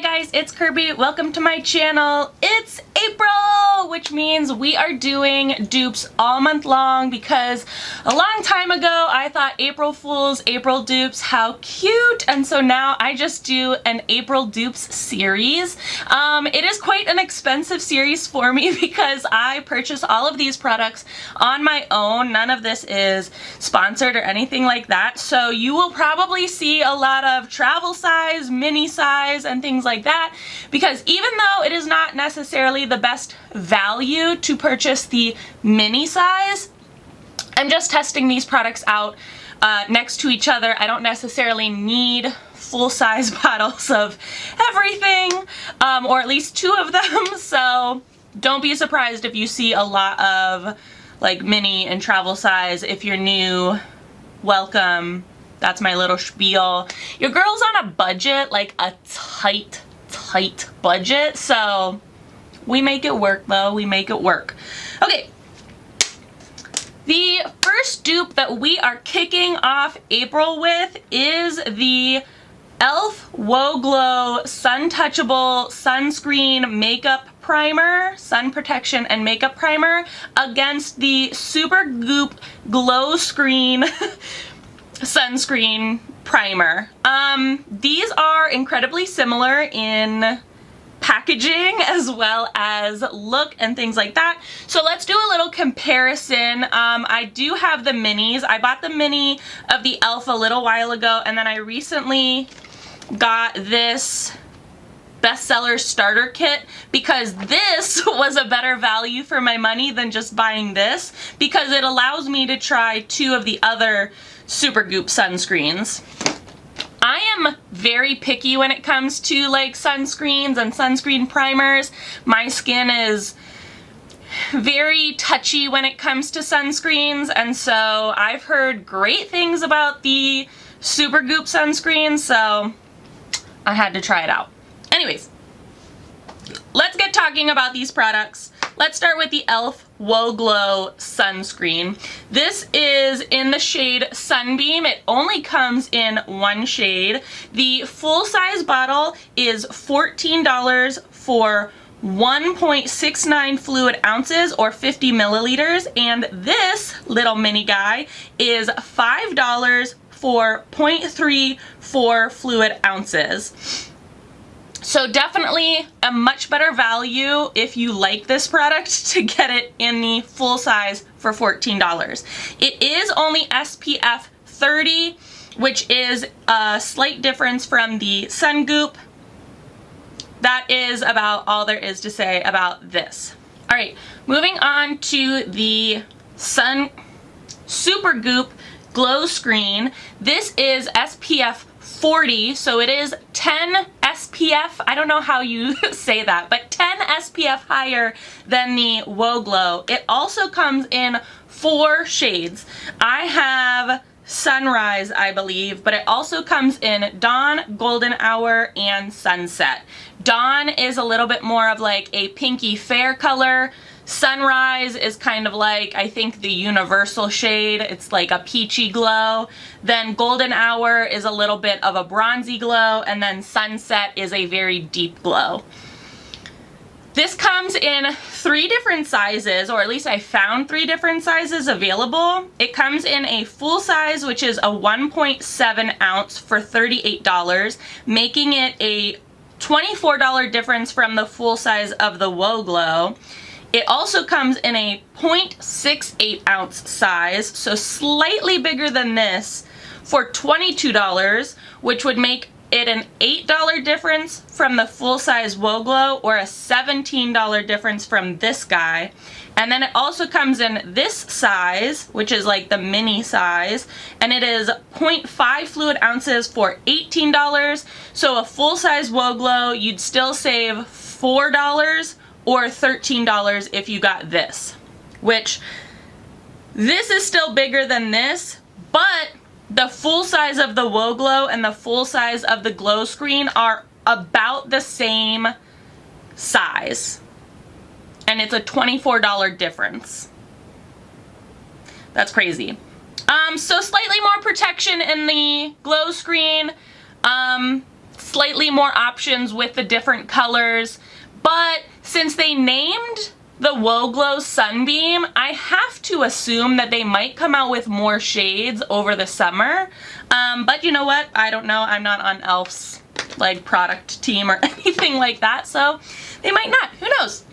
guys, it's Kirby. Welcome to my channel. It's April, which means we are doing dupes all month long because a long time ago I thought April Fools, April dupes, how cute, and so now I just do an April dupes series. It is quite an expensive series for me because I purchase all of these products on my own. None of this is sponsored or anything like that, so you will probably see a lot of travel size, mini size, and things like that, because even though it is not necessarily the best value to purchase the mini size, I'm just testing these products out next to each other. I don't necessarily need full-size bottles of everything, or at least 2 of them, so don't be surprised if you see a lot of like mini and travel size. If you're new, welcome. That's my little spiel. Your girl's on a budget, like a tight budget, so we make it work though, we make it work. Okay, the first dupe that we are kicking off April with is the e.l.f. Whoa Glow Sun Touchable Sunscreen Makeup Primer, Sun Protection and Makeup Primer against the Supergoop Glow Screen Sunscreen Primer. These are incredibly similar in packaging as well as look and things like that. So let's do a little comparison. I do have the minis. I bought the mini of the e.l.f. a little while ago, and then I recently got this bestseller starter kit because this was a better value for my money than just buying this, because it allows me to try 2 of the other Supergoop sunscreens. I am very picky when it comes to like sunscreens and sunscreen primers. My skin is very touchy when it comes to sunscreens, and so I've heard great things about the Supergoop sunscreen, so I had to try it out. Anyways, let's get talking about these products. Let's start with the e.l.f. Whoa Glow Sunscreen. This is in the shade Sunbeam. It only comes in 1 shade. The full-size bottle is $14 for 1.69 fluid ounces or 50 milliliters, and this little mini guy is $5 for 0.34 fluid ounces. So definitely a much better value if you like this product to get it in the full size for $14. It is only SPF 30, which is a slight difference from the Supergoop. That is about all there is to say about this. All right, moving on to the Supergoop Glow Screen. This is SPF 40, so it is 10 SPF, I don't know how you say that, but 10 SPF higher than the Whoa Glow. It also comes in 4 shades. I have Sunrise, I believe, but it also comes in Dawn, Golden Hour, and Sunset. Dawn is a little bit more of like a pinky fair color. Sunrise is kind of like, I think, the universal shade. It's like a peachy glow. Then Golden Hour is a little bit of a bronzy glow, and then Sunset is a very deep glow. This comes in 3 different sizes, or at least I found 3 different sizes available. It comes in a full size, which is a 1.7 ounce for $38, making it a $24 difference from the full size of the Whoa Glow. It also comes in a 0.68 ounce size, so slightly bigger than this, for $22, which would make it an $8 difference from the full-size Whoa Glow, or a $17 difference from this guy. And then it also comes in this size, which is like the mini size, and it is 0.5 fluid ounces for $18. So a full-size Whoa Glow, you'd still save $4 or $13 if you got this, which this is still bigger than this, but the full size of the Whoa Glow and the full size of the Glow Screen are about the same size, and it's a $24 difference. That's crazy. So slightly more protection in the Glow Screen, slightly more options with the different colors, but since they named the Whoa Glow Sunbeam, I have to assume that they might come out with more shades over the summer. But you know what? I don't know. I'm not on e.l.f.'s like product team or anything like that, so they might not. Who knows?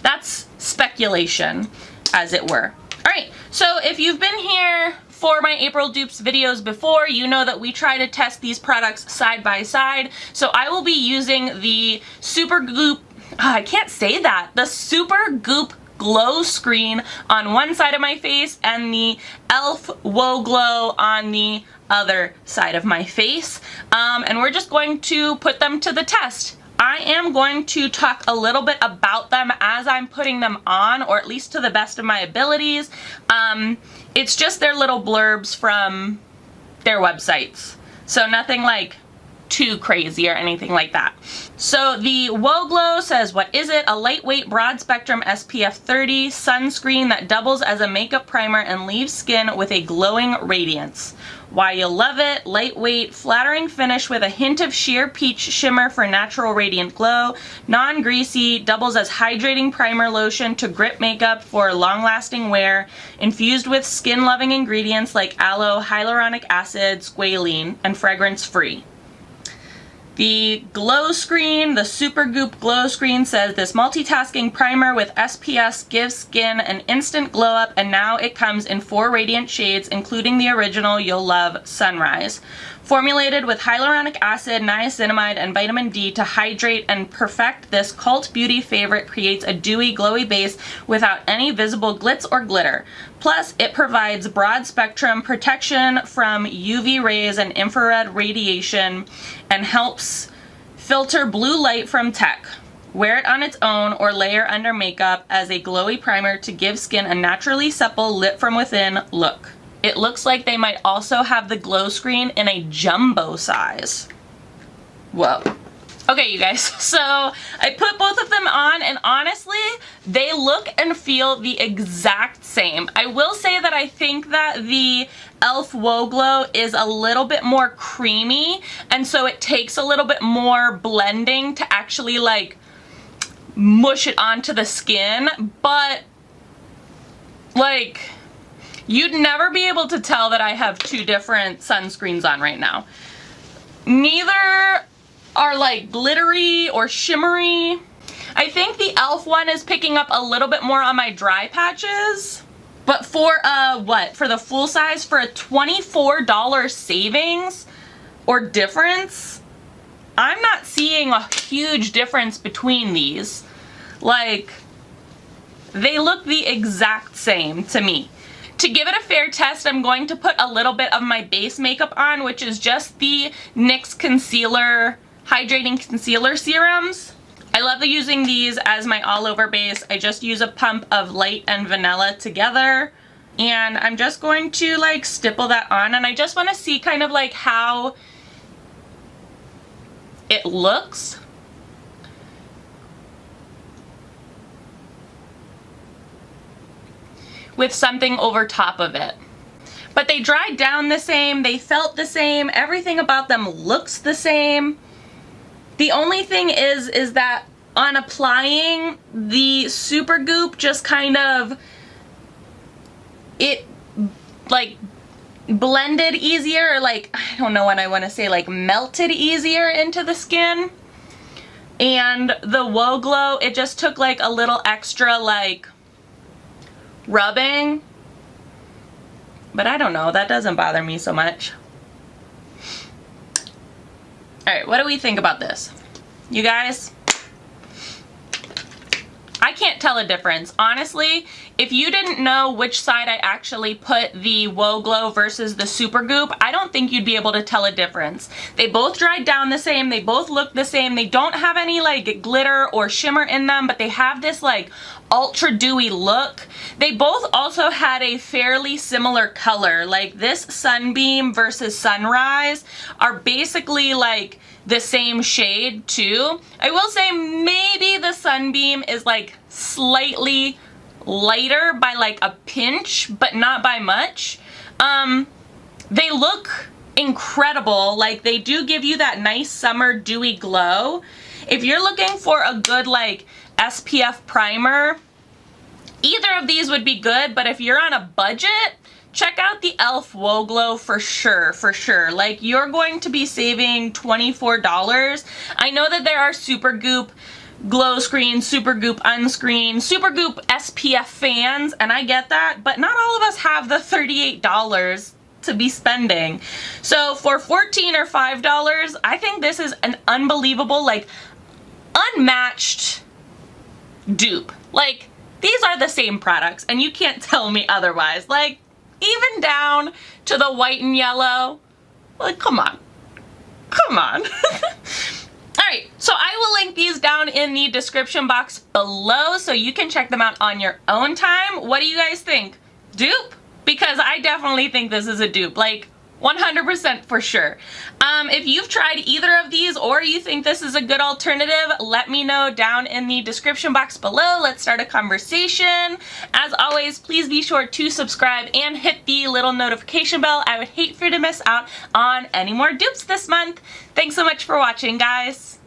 That's speculation, as it were. Alright, so if you've been here for my April dupes videos before, you know that we try to test these products side by side. So I will be using the Supergoop, I can't say that, the Supergoop Glow Screen on one side of my face and the e.l.f. Whoa Glow on the other side of my face. And we're just going to put them to the test. I am going to talk a little bit about them as I'm putting them on, or at least to the best of my abilities. It's just their little blurbs from their websites, so nothing like too crazy or anything like that. So the Whoa Glow says, what is it? A lightweight broad spectrum SPF 30 sunscreen that doubles as a makeup primer and leaves skin with a glowing radiance. Why you love it: lightweight, flattering finish with a hint of sheer peach shimmer for natural radiant glow, non-greasy, doubles as hydrating primer lotion to grip makeup for long-lasting wear, infused with skin-loving ingredients like aloe, hyaluronic acid, squalene, and fragrance-free. The Glow Screen, the Supergoop Glow Screen, says this multitasking primer with SPS gives skin an instant glow up, and now it comes in 4 radiant shades, including the original you'll love, Sunrise. Formulated with hyaluronic acid, niacinamide, and vitamin D to hydrate and perfect, this cult beauty favorite creates a dewy, glowy base without any visible glitz or glitter. Plus, it provides broad spectrum protection from UV rays and infrared radiation and helps filter blue light from tech. Wear it on its own or layer under makeup as a glowy primer to give skin a naturally supple, lit from within look. It looks like they might also have the Glow Screen in a jumbo size. Whoa. Okay, you guys, so I put both of them on, and honestly, they look and feel the exact same. I will say that I think that the e.l.f. Whoa Glow is a little bit more creamy, and so it takes a little bit more blending to actually like mush it onto the skin, but like, you'd never be able to tell that I have 2 different sunscreens on right now. Neither are like glittery or shimmery. I think the e.l.f. one is picking up a little bit more on my dry patches. But for for the full size, for a $24 savings or difference, I'm not seeing a huge difference between these. Like, they look the exact same to me. To give it a fair test, I'm going to put a little bit of my base makeup on, which is just the NYX Concealer Hydrating Concealer Serums. I love using these as my all-over base. I just use a pump of light and vanilla together, and I'm just going to like stipple that on, and I just want to see kind of like how it looks. With something over top of it. But they dried down the same, they felt the same, everything about them looks the same. The only thing is that on applying, the Supergoop just kind of, it like blended easier, or like, I don't know what I want to say, like melted easier into the skin. And the Whoa Glow, it just took like a little extra like rubbing, but I don't know, that doesn't bother me so much. Alright, what do we think about this? You guys, I can't tell a difference. Honestly, if you didn't know which side I actually put the Whoa Glow versus the Supergoop, I don't think you'd be able to tell a difference. They both dried down the same, they both look the same, they don't have any like glitter or shimmer in them, but they have this like ultra dewy look. They both also had a fairly similar color. Like this Sunbeam versus Sunrise are basically like the same shade too. I will say maybe the Sunbeam is like slightly lighter by like a pinch, but not by much. They look incredible. Like, they do give you that nice summer dewy glow. If you're looking for a good like SPF primer, either of these would be good, but if you're on a budget, check out the e.l.f. Whoa Glow for sure, for sure. Like, you're going to be saving $24. I know that there are Supergoop Glow Screen, Supergoop Unscreen, Supergoop SPF fans, and I get that, but not all of us have the $38 to be spending. So for $14 or $5, I think this is an unbelievable, like, unmatched dupe. Like, these are the same products, and you can't tell me otherwise. Like, even down to the white and yellow. Like, come on. Come on. Alright, so I will link these down in the description box below so you can check them out on your own time. What do you guys think? Dupe? Because I definitely think this is a dupe. Like, 100% for sure. If you've tried either of these or you think this is a good alternative, let me know down in the description box below. Let's start a conversation. As always, please be sure to subscribe and hit the little notification bell. I would hate for you to miss out on any more dupes this month. Thanks so much for watching, guys.